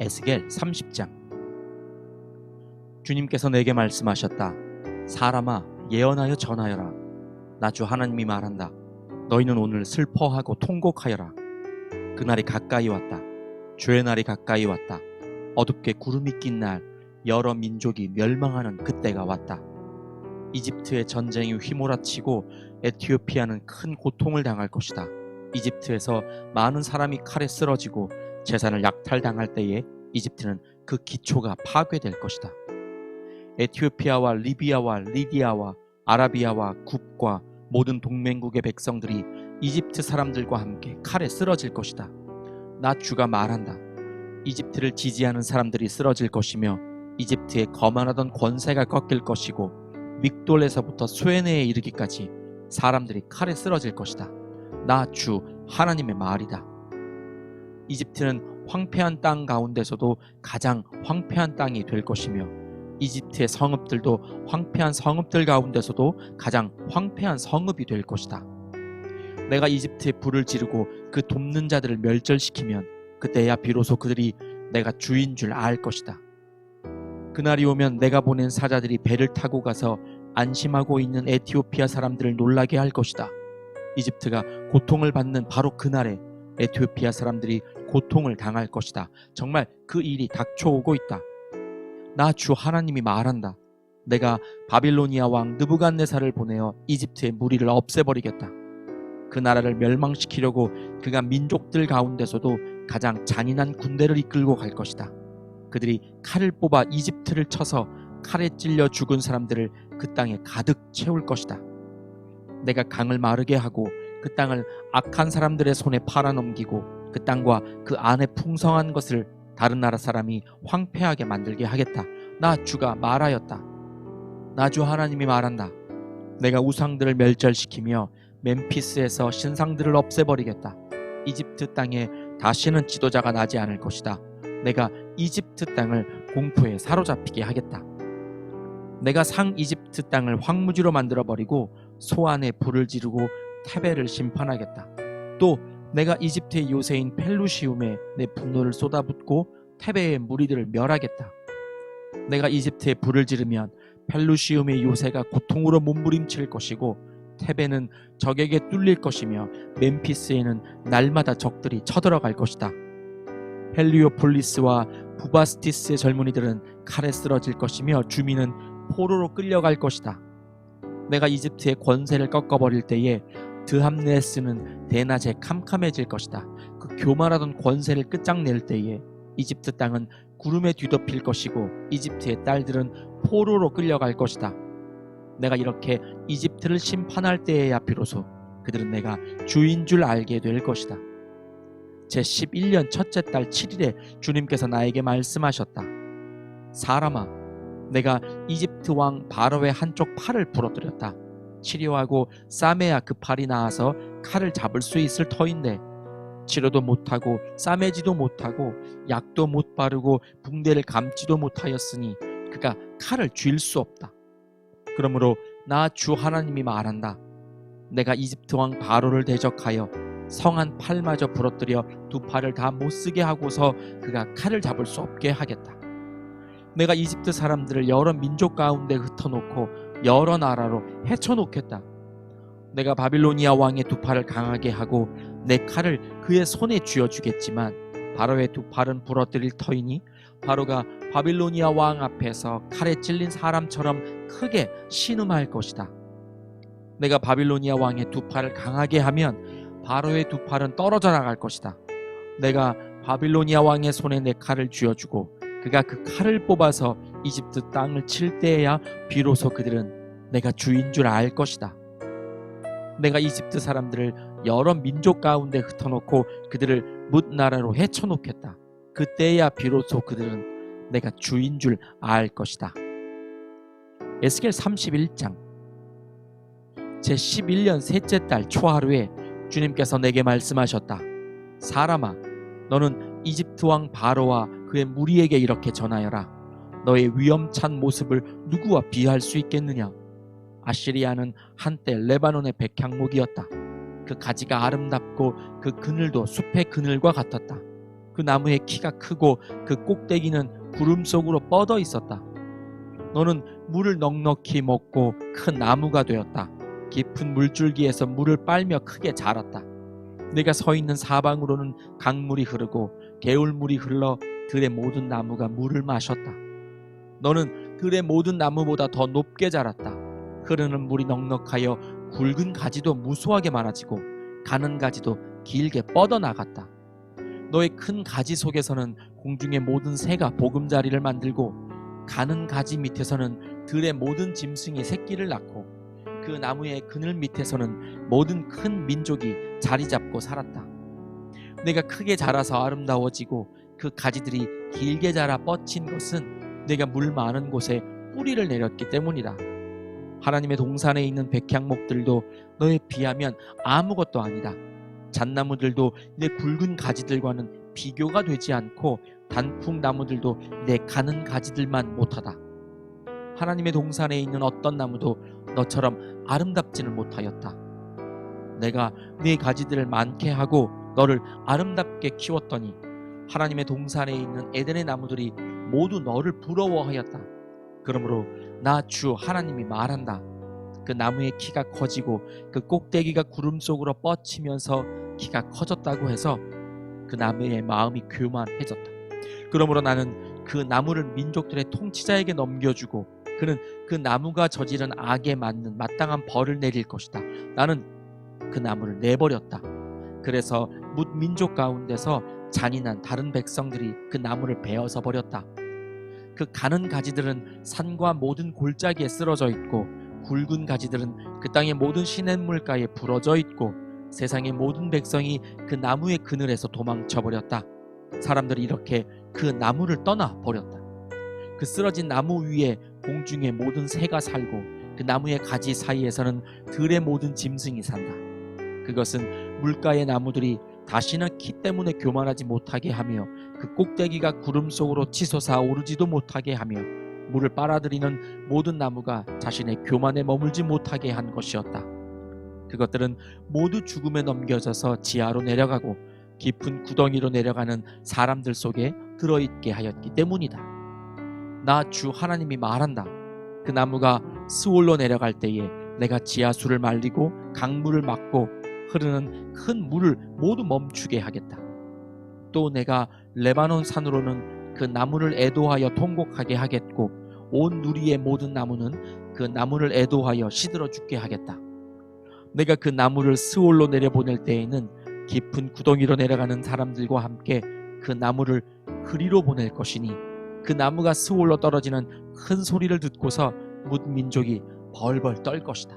에스겔 30장. 주님께서 내게 말씀하셨다. 사람아, 예언하여 전하여라. 나 주 하나님이 말한다. 너희는 오늘 슬퍼하고 통곡하여라. 그날이 가까이 왔다. 주의 날이 가까이 왔다. 어둡게 구름이 낀 날, 여러 민족이 멸망하는 그때가 왔다. 이집트의 전쟁이 휘몰아치고 에티오피아는 큰 고통을 당할 것이다. 이집트에서 많은 사람이 칼에 쓰러지고 재산을 약탈당할 때에 이집트는 그 기초가 파괴될 것이다. 에티오피아와 리비아와 리디아와 아라비아와 굽과 모든 동맹국의 백성들이 이집트 사람들과 함께 칼에 쓰러질 것이다. 나 주가 말한다. 이집트를 지지하는 사람들이 쓰러질 것이며 이집트의 거만하던 권세가 꺾일 것이고 믹돌에서부터 수에네에 이르기까지 사람들이 칼에 쓰러질 것이다. 나 주 하나님의 말이다. 이집트는 황폐한 땅 가운데서도 가장 황폐한 땅이 될 것이며 이집트의 성읍들도 황폐한 성읍들 가운데서도 가장 황폐한 성읍이 될 것이다. 내가 이집트에 불을 지르고 그 돕는 자들을 멸절시키면 그때야 비로소 그들이 내가 주인 줄 알 것이다. 그날이 오면 내가 보낸 사자들이 배를 타고 가서 안심하고 있는 에티오피아 사람들을 놀라게 할 것이다. 이집트가 고통을 받는 바로 그날에 에티오피아 사람들이 고통을 당할 것이다. 정말 그 일이 닥쳐오고 있다. 나 주 하나님이 말한다. 내가 바빌로니아 왕 느부갓네살을 보내어 이집트의 무리를 없애버리겠다. 그 나라를 멸망시키려고 그가 민족들 가운데서도 가장 잔인한 군대를 이끌고 갈 것이다. 그들이 칼을 뽑아 이집트를 쳐서 칼에 찔려 죽은 사람들을 그 땅에 가득 채울 것이다. 내가 강을 마르게 하고 그 땅을 악한 사람들의 손에 팔아넘기고 그 땅과 그 안에 풍성한 것을 다른 나라 사람이 황폐하게 만들게 하겠다. 나 주가 말하였다. 나 주 하나님이 말한다. 내가 우상들을 멸절시키며 멤피스에서 신상들을 없애버리겠다. 이집트 땅에 다시는 지도자가 나지 않을 것이다. 내가 이집트 땅을 공포에 사로잡히게 하겠다. 내가 상 이집트 땅을 황무지로 만들어버리고 소안에 불을 지르고 테베를 심판하겠다. 또 내가 이집트의 요새인 펠루시움에 내 분노를 쏟아붓고 테베의 무리들을 멸하겠다. 내가 이집트에 불을 지르면 펠루시움의 요새가 고통으로 몸부림칠 것이고 테베는 적에게 뚫릴 것이며 멤피스에는 날마다 적들이 쳐들어갈 것이다. 헬리오폴리스와 부바스티스의 젊은이들은 칼에 쓰러질 것이며 주민은 포로로 끌려갈 것이다. 내가 이집트의 권세를 꺾어버릴 때에 드함네스는 대낮에 캄캄해질 것이다. 그 교만하던 권세를 끝장낼 때에 이집트 땅은 구름에 뒤덮일 것이고 이집트의 딸들은 포로로 끌려갈 것이다. 내가 이렇게 이집트를 심판할 때에야 비로소 그들은 내가 주인 줄 알게 될 것이다. 제11년 첫째 달 7일에 주님께서 나에게 말씀하셨다. 사람아, 내가 이집트 왕 바로의 한쪽 팔을 부러뜨렸다. 치료하고 싸매야 그 팔이 나아서 칼을 잡을 수 있을 터인데 치료도 못하고 싸매지도 못하고 약도 못 바르고 붕대를 감지도 못하였으니 그가 칼을 쥘 수 없다. 그러므로 나 주 하나님이 말한다. 내가 이집트 왕 바로를 대적하여 성한 팔마저 부러뜨려 두 팔을 다 못쓰게 하고서 그가 칼을 잡을 수 없게 하겠다. 내가 이집트 사람들을 여러 민족 가운데 흩어놓고 여러 나라로 헤쳐놓겠다. 내가 바빌로니아 왕의 두 팔을 강하게 하고 내 칼을 그의 손에 쥐어주겠지만 바로의 두 팔은 부러뜨릴 터이니 바로가 바빌로니아 왕 앞에서 칼에 찔린 사람처럼 크게 신음할 것이다. 내가 바빌로니아 왕의 두 팔을 강하게 하면 바로의 두 팔은 떨어져 나갈 것이다. 내가 바빌로니아 왕의 손에 내 칼을 쥐어주고 그가 그 칼을 뽑아서 이집트 땅을 칠 때에야 비로소 그들은 내가 주인 줄 알 것이다. 내가 이집트 사람들을 여러 민족 가운데 흩어놓고 그들을 뭇나라로 헤쳐놓겠다. 그때야 비로소 그들은 내가 주인 줄 알 것이다. 에스겔 31장. 제11년 셋째 달 초하루에 주님께서 내게 말씀하셨다. 사람아, 너는 이집트 왕 바로와 그의 무리에게 이렇게 전하여라. 너의 위험찬 모습을 누구와 비할 수 있겠느냐? 아시리아는 한때 레바논의 백향목이었다. 그 가지가 아름답고 그 그늘도 숲의 그늘과 같았다. 그 나무의 키가 크고 그 꼭대기는 구름 속으로 뻗어 있었다. 너는 물을 넉넉히 먹고 큰 나무가 되었다. 깊은 물줄기에서 물을 빨며 크게 자랐다. 내가 서 있는 사방으로는 강물이 흐르고 개울물이 흘러 들의 모든 나무가 물을 마셨다. 너는 들의 모든 나무보다 더 높게 자랐다. 흐르는 물이 넉넉하여 굵은 가지도 무수하게 많아지고 가는 가지도 길게 뻗어나갔다. 너의 큰 가지 속에서는 공중의 모든 새가 보금자리를 만들고 가는 가지 밑에서는 들의 모든 짐승이 새끼를 낳고 그 나무의 그늘 밑에서는 모든 큰 민족이 자리 잡고 살았다. 내가 크게 자라서 아름다워지고 그 가지들이 길게 자라 뻗친 것은 내가 물 많은 곳에 뿌리를 내렸기 때문이다. 하나님의 동산에 있는 백향목들도 너에 비하면 아무것도 아니다. 잣나무들도 내 굵은 가지들과는 비교가 되지 않고 단풍나무들도 내 가는 가지들만 못하다. 하나님의 동산에 있는 어떤 나무도 너처럼 아름답지는 못하였다. 내가 네 가지들을 많게 하고 너를 아름답게 키웠더니 하나님의 동산에 있는 에덴의 나무들이 모두 너를 부러워하였다. 그러므로 나 주 하나님이 말한다. 그 나무의 키가 커지고 그 꼭대기가 구름 속으로 뻗치면서 키가 커졌다고 해서 그 나무의 마음이 교만해졌다. 그러므로 나는 그 나무를 민족들의 통치자에게 넘겨주고 그는 그 나무가 저지른 악에 맞는 마땅한 벌을 내릴 것이다. 나는 그 나무를 내버렸다. 그래서 뭇 민족 가운데서 잔인한 다른 백성들이 그 나무를 베어서 버렸다. 그 가는 가지들은 산과 모든 골짜기에 쓰러져 있고 굵은 가지들은 그 땅의 모든 시냇물가에 부러져 있고 세상의 모든 백성이 그 나무의 그늘에서 도망쳐 버렸다. 사람들이 이렇게 그 나무를 떠나 버렸다. 그 쓰러진 나무 위에 공중의 모든 새가 살고 그 나무의 가지 사이에서는 들의 모든 짐승이 산다. 그것은 물가의 나무들이 다시는 키 때문에 교만하지 못하게 하며 그 꼭대기가 구름 속으로 치솟아 오르지도 못하게 하며 물을 빨아들이는 모든 나무가 자신의 교만에 머물지 못하게 한 것이었다. 그것들은 모두 죽음에 넘겨져서 지하로 내려가고 깊은 구덩이로 내려가는 사람들 속에 들어있게 하였기 때문이다. 나 주 하나님이 말한다. 그 나무가 스올로 내려갈 때에 내가 지하수를 말리고 강물을 막고 흐르는 큰 물을 모두 멈추게 하겠다. 또 내가 레바논 산으로는 그 나무를 애도하여 통곡하게 하겠고 온 누리의 모든 나무는 그 나무를 애도하여 시들어 죽게 하겠다. 내가 그 나무를 스올로 내려보낼 때에는 깊은 구덩이로 내려가는 사람들과 함께 그 나무를 그리로 보낼 것이니 그 나무가 스올로 떨어지는 큰 소리를 듣고서 뭇 민족이 벌벌 떨 것이다.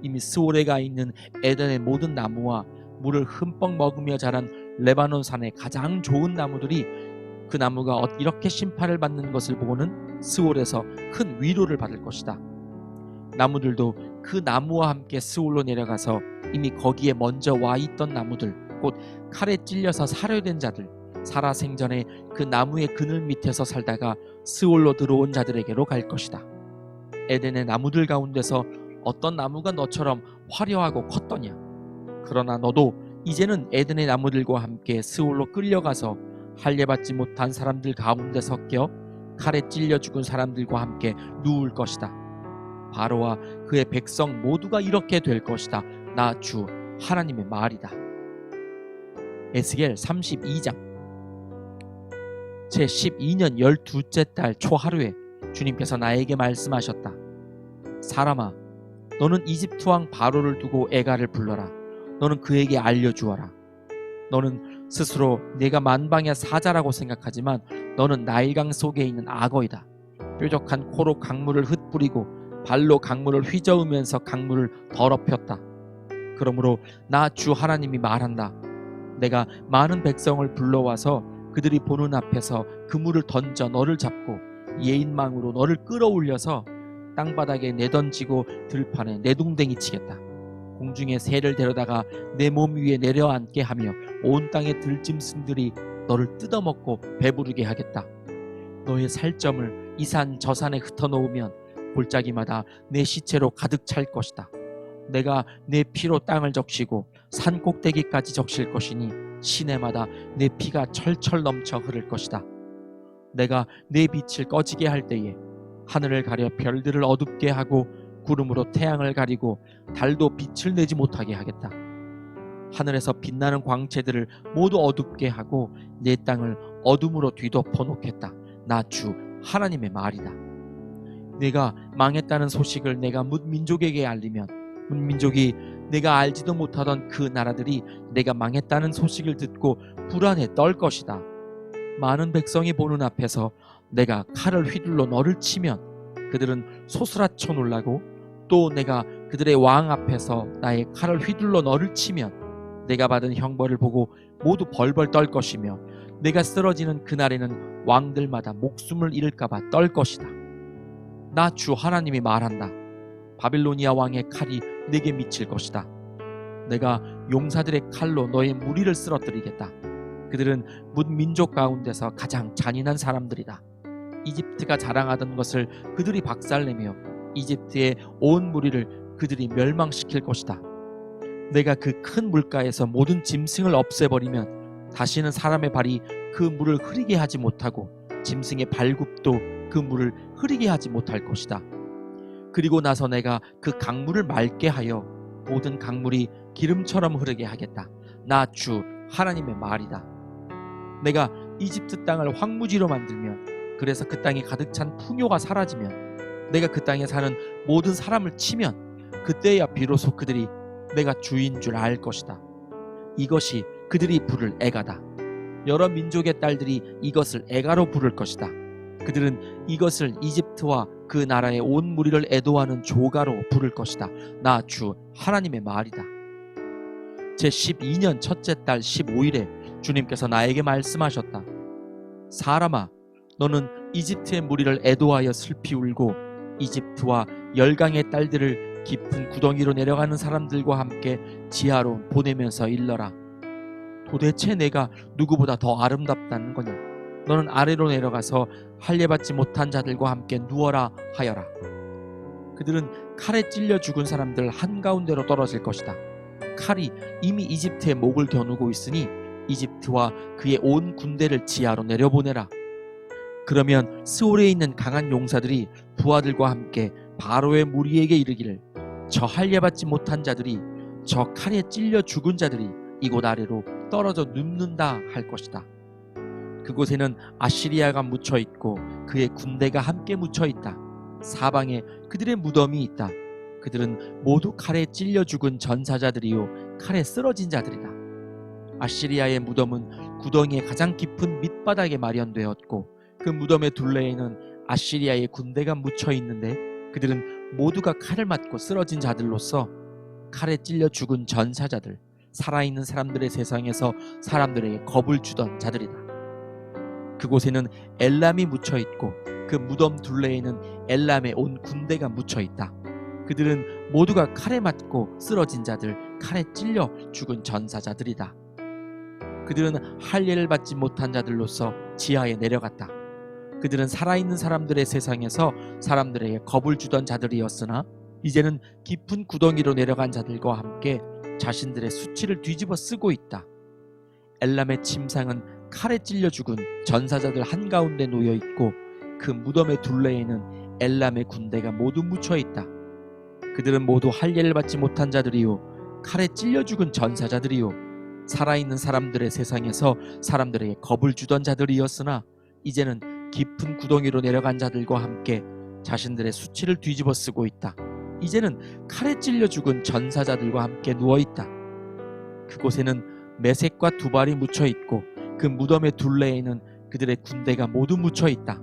이미 스올에 가 있는 에덴의 모든 나무와 물을 흠뻑 먹으며 자란 레바논 산의 가장 좋은 나무들이 그 나무가 이렇게 심판을 받는 것을 보고는 스올에서 큰 위로를 받을 것이다. 나무들도 그 나무와 함께 스올로 내려가서 이미 거기에 먼저 와 있던 나무들, 곧 칼에 찔려서 살해된 자들, 살아생전에 그 나무의 그늘 밑에서 살다가 스올로 들어온 자들에게로 갈 것이다. 에덴의 나무들 가운데서 어떤 나무가 너처럼 화려하고 컸더냐? 그러나 너도 이제는 에덴의 나무들과 함께 스올로 끌려가서 할례받지 못한 사람들 가운데 섞여 칼에 찔려 죽은 사람들과 함께 누울 것이다. 바로와 그의 백성 모두가 이렇게 될 것이다. 나 주 하나님의 말이다. 에스겔 32장. 제 12년 12째 달 초하루에 주님께서 나에게 말씀하셨다. 사람아, 너는 이집트 왕 바로를 두고 애가를 불러라. 너는 그에게 알려주어라. 너는 스스로 내가 만방의 사자라고 생각하지만 너는 나일강 속에 있는 악어이다. 뾰족한 코로 강물을 흩뿌리고 발로 강물을 휘저으면서 강물을 더럽혔다. 그러므로 나 주 하나님이 말한다. 내가 많은 백성을 불러와서 그들이 보는 앞에서 그물을 던져 너를 잡고 예인망으로 너를 끌어올려서 땅바닥에 내던지고 들판에 내동댕이 치겠다. 공중에 새를 데려다가 내 몸 위에 내려앉게 하며 온 땅의 들짐승들이 너를 뜯어먹고 배부르게 하겠다. 너의 살점을 이 산 저 산에 흩어놓으면 골짜기마다 내 시체로 가득 찰 것이다. 내가 내 피로 땅을 적시고 산 꼭대기까지 적실 것이니 시내마다 내 피가 철철 넘쳐 흐를 것이다. 내가 내 빛을 꺼지게 할 때에 하늘을 가려 별들을 어둡게 하고 구름으로 태양을 가리고 달도 빛을 내지 못하게 하겠다. 하늘에서 빛나는 광채들을 모두 어둡게 하고 내 땅을 어둠으로 뒤덮어 놓겠다. 나 주 하나님의 말이다. 내가 망했다는 소식을 내가 뭇 민족에게 알리면 뭇 민족이 내가 알지도 못하던 그 나라들이 내가 망했다는 소식을 듣고 불안에 떨 것이다. 많은 백성이 보는 앞에서 내가 칼을 휘둘러 너를 치면 그들은 소스라쳐 놀라고, 또 내가 그들의 왕 앞에서 나의 칼을 휘둘러 너를 치면 내가 받은 형벌을 보고 모두 벌벌 떨 것이며, 내가 쓰러지는 그날에는 왕들마다 목숨을 잃을까 봐 떨 것이다. 나 주 하나님이 말한다. 바빌로니아 왕의 칼이 내게 미칠 것이다. 내가 용사들의 칼로 너의 무리를 쓰러뜨리겠다. 그들은 뭇 민족 가운데서 가장 잔인한 사람들이다. 이집트가 자랑하던 것을 그들이 박살내며 이집트의 온 무리를 그들이 멸망시킬 것이다. 내가 그 큰 물가에서 모든 짐승을 없애버리면 다시는 사람의 발이 그 물을 흐리게 하지 못하고 짐승의 발굽도 그 물을 흐리게 하지 못할 것이다. 그리고 나서 내가 그 강물을 맑게 하여 모든 강물이 기름처럼 흐르게 하겠다. 나 주 하나님의 말이다. 내가 이집트 땅을 황무지로 만들면, 그래서 그 땅에 가득 찬 풍요가 사라지면, 내가 그 땅에 사는 모든 사람을 치면 그때야 비로소 그들이 내가 주인 줄 알 것이다. 이것이 그들이 부를 애가다. 여러 민족의 딸들이 이것을 애가로 부를 것이다. 그들은 이것을 이집트와 그 나라의 온 무리를 애도하는 조가로 부를 것이다. 나 주 하나님의 말이다. 제12년 첫째 달 15일에 주님께서 나에게 말씀하셨다. 사람아, 너는 이집트의 무리를 애도하여 슬피 울고 이집트와 열강의 딸들을 깊은 구덩이로 내려가는 사람들과 함께 지하로 보내면서 일러라. 도대체 내가 누구보다 더 아름답다는 거냐? 너는 아래로 내려가서 할례받지 못한 자들과 함께 누워라 하여라. 그들은 칼에 찔려 죽은 사람들 한가운데로 떨어질 것이다. 칼이 이미 이집트의 목을 겨누고 있으니 이집트와 그의 온 군대를 지하로 내려보내라. 그러면 스올에 있는 강한 용사들이 부하들과 함께 바로의 무리에게 이르기를, 저 할례받지 못한 자들이, 저 칼에 찔려 죽은 자들이 이곳 아래로 떨어져 눕는다 할 것이다. 그곳에는 아시리아가 묻혀 있고 그의 군대가 함께 묻혀 있다. 사방에 그들의 무덤이 있다. 그들은 모두 칼에 찔려 죽은 전사자들이요 칼에 쓰러진 자들이다. 아시리아의 무덤은 구덩이의 가장 깊은 밑바닥에 마련되었고 그 무덤의 둘레에는 아시리아의 군대가 묻혀 있는데, 그들은 모두가 칼을 맞고 쓰러진 자들로서 칼에 찔려 죽은 전사자들, 살아있는 사람들의 세상에서 사람들에게 겁을 주던 자들이다. 그곳에는 엘람이 묻혀 있고 그 무덤 둘레에는 엘람의 온 군대가 묻혀 있다. 그들은 모두가 칼에 맞고 쓰러진 자들, 칼에 찔려 죽은 전사자들이다. 그들은 할례를 받지 못한 자들로서 지하에 내려갔다. 그들은 살아있는 사람들의 세상에서 사람들에게 겁을 주던 자들이었으나 이제는 깊은 구덩이로 내려간 자들과 함께 자신들의 수치를 뒤집어 쓰고 있다. 엘람의 침상은 칼에 찔려 죽은 전사자들 한가운데 놓여 있고 그 무덤의 둘레에는 엘람의 군대가 모두 묻혀 있다. 그들은 모두 할례를 받지 못한 자들이요 칼에 찔려 죽은 전사자들이요 살아있는 사람들의 세상에서 사람들에게 겁을 주던 자들이었으나 이제는 깊은 구덩이로 내려간 자들과 함께 자신들의 수치를 뒤집어 쓰고 있다. 이제는 칼에 찔려 죽은 전사자들과 함께 누워 있다. 그곳에는 메색과 두발이 묻혀 있고 그 무덤의 둘레에는 그들의 군대가 모두 묻혀 있다.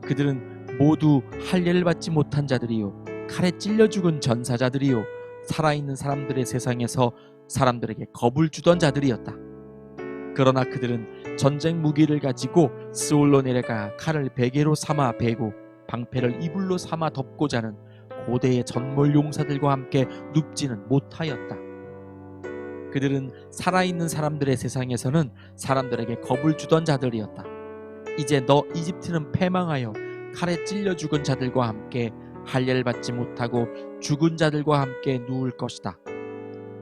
그들은 모두 할례를 받지 못한 자들이요 칼에 찔려 죽은 전사자들이요 살아있는 사람들의 세상에서 사람들에게 겁을 주던 자들이었다. 그러나 그들은 전쟁 무기를 가지고 스올로 내려가 칼을 베개로 삼아 베고 방패를 이불로 삼아 덮고 자는 고대의 전몰 용사들과 함께 눕지는 못하였다. 그들은 살아있는 사람들의 세상에서는 사람들에게 겁을 주던 자들이었다. 이제 너 이집트는 패망하여 칼에 찔려 죽은 자들과 함께 할례를 받지 못하고 죽은 자들과 함께 누울 것이다.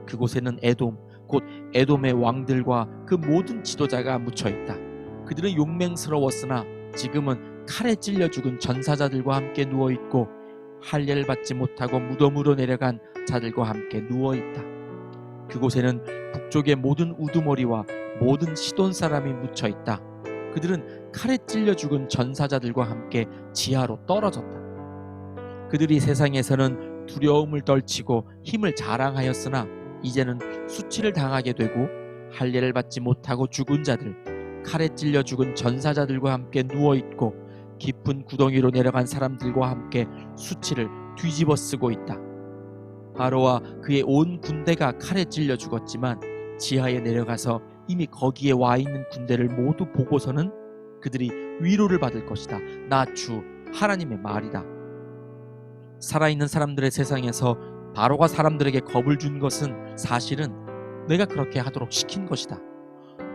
그곳에는 에돔 곧 에돔의 왕들과 그 모든 지도자가 묻혀 있다. 그들은 용맹스러웠으나 지금은 칼에 찔려 죽은 전사자들과 함께 누워 있고 할례를 받지 못하고 무덤으로 내려간 자들과 함께 누워 있다. 그곳에는 북쪽의 모든 우두머리와 모든 시돈 사람이 묻혀 있다. 그들은 칼에 찔려 죽은 전사자들과 함께 지하로 떨어졌다. 그들이 세상에서는 두려움을 떨치고 힘을 자랑하였으나 이제는 수치를 당하게 되고 할례를 받지 못하고 죽은 자들, 칼에 찔려 죽은 전사자들과 함께 누워 있고 깊은 구덩이로 내려간 사람들과 함께 수치를 뒤집어 쓰고 있다. 바로와 그의 온 군대가 칼에 찔려 죽었지만 지하에 내려가서 이미 거기에 와 있는 군대를 모두 보고서는 그들이 위로를 받을 것이다. 나 주 하나님의 말이다. 살아있는 사람들의 세상에서 바로가 사람들에게 겁을 준 것은 사실은 내가 그렇게 하도록 시킨 것이다.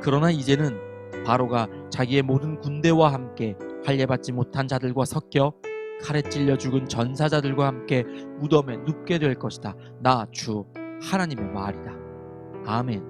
그러나 이제는 바로가 자기의 모든 군대와 함께 할례받지 못한 자들과 섞여 칼에 찔려 죽은 전사자들과 함께 무덤에 눕게 될 것이다. 나 주 하나님의 말이다. 아멘.